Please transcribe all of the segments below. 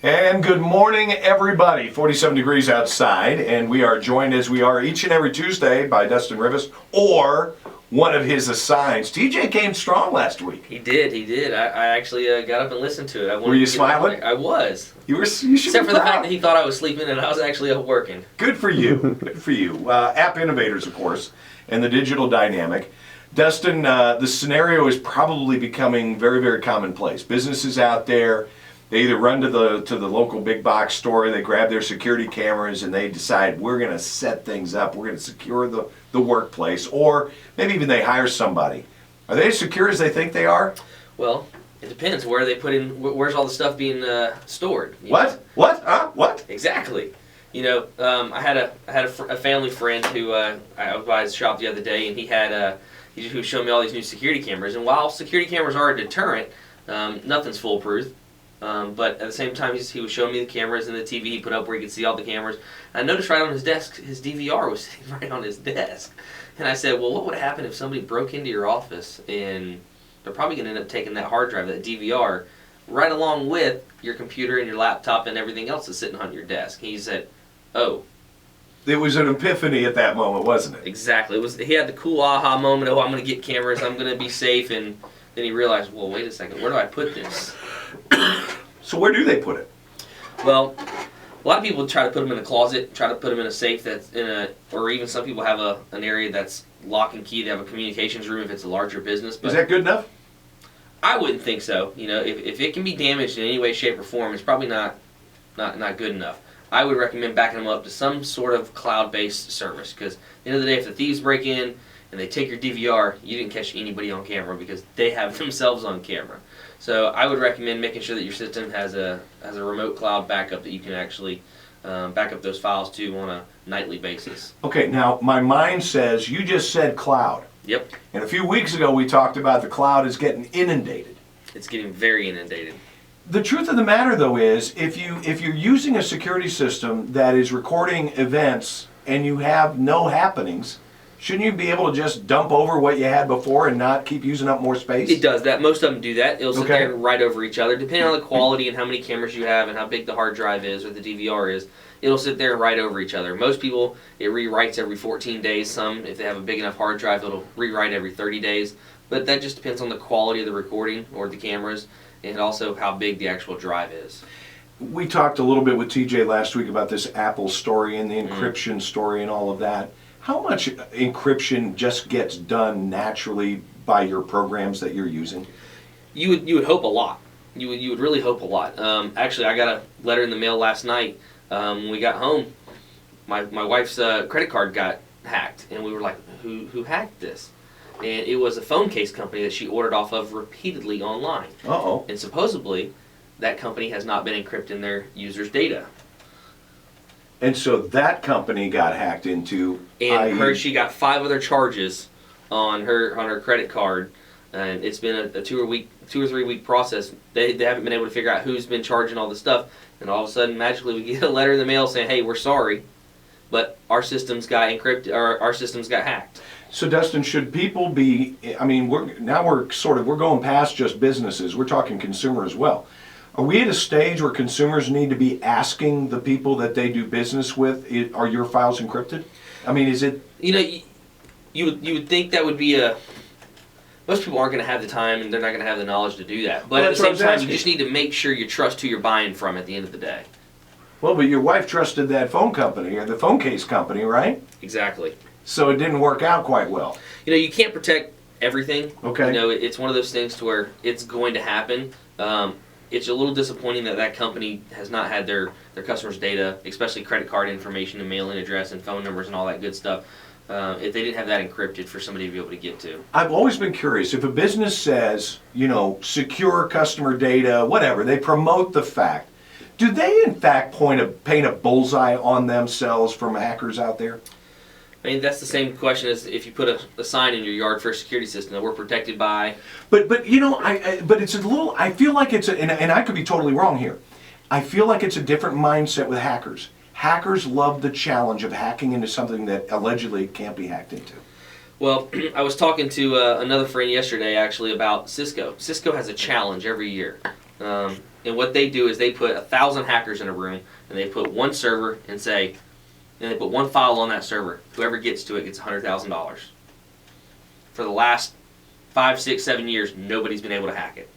And good morning, everybody. 47 degrees outside, and we are joined as we are each and every Tuesday by Dustin Rivest or one of his assigns. TJ came strong last week. He did. I actually got up and listened to it. Were you smiling? I was. You should Except be for the proud. fact that he thought I was sleeping and I was actually up working. Good for you. Good for you. App innovators, of course, and the digital dynamic. Dustin, the scenario is probably becoming very, very commonplace. Businesses out there, they either run to the local big box store, they grab their security cameras, and they decide we're going to set things up, we're going to secure the workplace, or maybe even they hire somebody. Are they as secure as they think they are? Well, it depends. Where they put in, where's all the stuff being stored? What? Know? What? Huh? What? Exactly. You know, I had a family friend who I was by his shop the other day, and he was showing me all these new security cameras. And while security cameras are a deterrent, nothing's foolproof. But at the same time, he was showing me the cameras and the TV he put up where he could see all the cameras. And I noticed right on his desk, his DVR was sitting right on his desk. And I said, well, what would happen if somebody broke into your office and they're probably going to end up taking that hard drive, that DVR, right along with your computer and your laptop and everything else that's sitting on your desk. He said, oh. It was an epiphany at that moment, wasn't it? Exactly. He had the cool aha moment, oh, I'm going to get cameras, I'm going to be safe, and then he realized, well, wait a second, where do I put this? So where do they put it? Well, a lot of people try to put them in a closet, try to put them in a safe that's or even some people have an area that's lock and key. They have a communications room if it's a larger business. But is that good enough? I wouldn't think so. You know, if it can be damaged in any way, shape, or form, it's probably not good enough. I would recommend backing them up to some sort of cloud-based service, because at the end of the day, if the thieves break in and they take your DVR, you didn't catch anybody on camera because they have themselves on camera. So I would recommend making sure that your system has a remote cloud backup that you can actually back up those files to on a nightly basis. Okay, now my mind says, you just said cloud. Yep. And a few weeks ago we talked about the cloud is getting inundated. It's getting very inundated. The truth of the matter though is, if you're using a security system that is recording events and you have no happenings, shouldn't you be able to just dump over what you had before and not keep using up more space? It does that. Most of them do that. It'll sit Okay. there right over each other. Depending on the quality and how many cameras you have and how big the hard drive is or the DVR is, it'll sit there right over each other. Most people, it rewrites every 14 days. Some, if they have a big enough hard drive, it'll rewrite every 30 days. But that just depends on the quality of the recording or the cameras and also how big the actual drive is. We talked a little bit with TJ last week about this Apple story and the encryption story and all of that. How much encryption just gets done naturally by your programs that you're using? You would hope a lot. You would really hope a lot. Actually, I got a letter in the mail last night. When we got home, my wife's credit card got hacked, and we were like, who hacked this? And it was a phone case company that she ordered off of repeatedly online. Uh-oh. And supposedly, that company has not been encrypting their users' data. And so that company got hacked into. And she got 5 other charges on her credit card, and it's been a 2 or 3 week process. They haven't been able to figure out who's been charging all this stuff, and all of a sudden, magically, we get a letter in the mail saying, "Hey, we're sorry, but our systems got encrypted, or our systems got hacked." So Dustin, should people be? I mean, we're going past just businesses. We're talking consumer as well. Are we at a stage where consumers need to be asking the people that they do business with, are your files encrypted? I mean, is it? You know, you would think that would be a. Most people aren't going to have the time, and they're not going to have the knowledge to do that. But Well, at the same that's what I time, was you just need to make sure you trust who you're buying from at the end of the day. Well, but your wife trusted that phone company or the phone case company, right? Exactly. So it didn't work out quite well. You know, you can't protect everything. Okay. You know, it's one of those things to where it's going to happen. It's a little disappointing that company has not had their customers' data, especially credit card information and mailing address and phone numbers and all that good stuff. If they didn't have that encrypted for somebody to be able to get to. I've always been curious, if a business says, you know, secure customer data, whatever, they promote the fact, do they in fact paint a bullseye on themselves from hackers out there? I mean, that's the same question as if you put a sign in your yard for a security system that we're protected by. But you know, but it's a little, I feel like it's and I could be totally wrong here. I feel like it's a different mindset with hackers. Hackers love the challenge of hacking into something that allegedly can't be hacked into. Well, I was talking to another friend yesterday actually about Cisco. Cisco has a challenge every year. And what they do is they put 1,000 hackers in a room, and they put one server and they put one file on that server. Whoever gets to it gets $100,000. For the last 5, 6, 7 years, nobody's been able to hack it.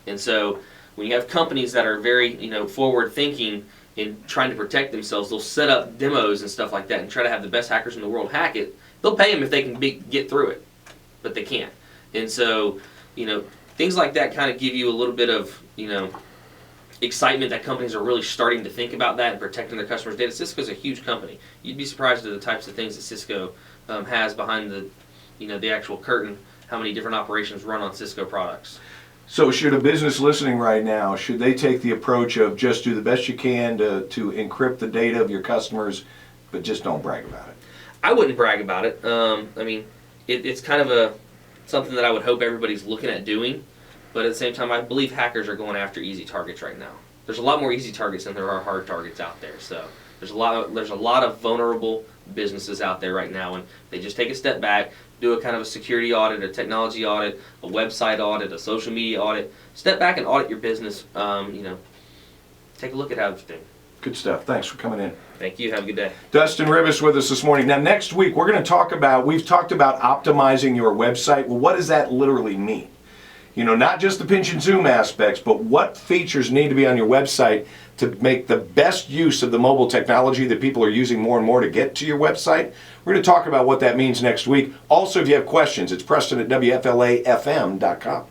And so when you have companies that are very, forward thinking in trying to protect themselves, they'll set up demos and stuff like that and try to have the best hackers in the world hack it. They'll pay them if they can get through it, but they can't. And so, things like that kind of give you a little bit of, excitement that companies are really starting to think about that and protecting their customers' data. Cisco's a huge company. You'd be surprised at the types of things that Cisco has behind the actual curtain, how many different operations run on Cisco products. So should a business listening right now, should they take the approach of just do the best you can to encrypt the data of your customers, but just don't brag about it? I wouldn't brag about it. It's kind of something that I would hope everybody's looking at doing, but at the same time, I believe hackers are going after easy targets right now. There's a lot more easy targets than there are hard targets out there. So there's a lot of vulnerable businesses out there right now, and they just take a step back, do a kind of a security audit, a technology audit, a website audit, a social media audit. Step back and audit your business. Take a look at everything. Good stuff. Thanks for coming in. Thank you. Have a good day. Dustin Rivest with us this morning. Now, next week, we're going to we've talked about optimizing your website. Well, what does that literally mean? Not just the pinch and zoom aspects, but what features need to be on your website to make the best use of the mobile technology that people are using more and more to get to your website. We're going to talk about what that means next week. Also, if you have questions, it's Preston at WFLAFM.com.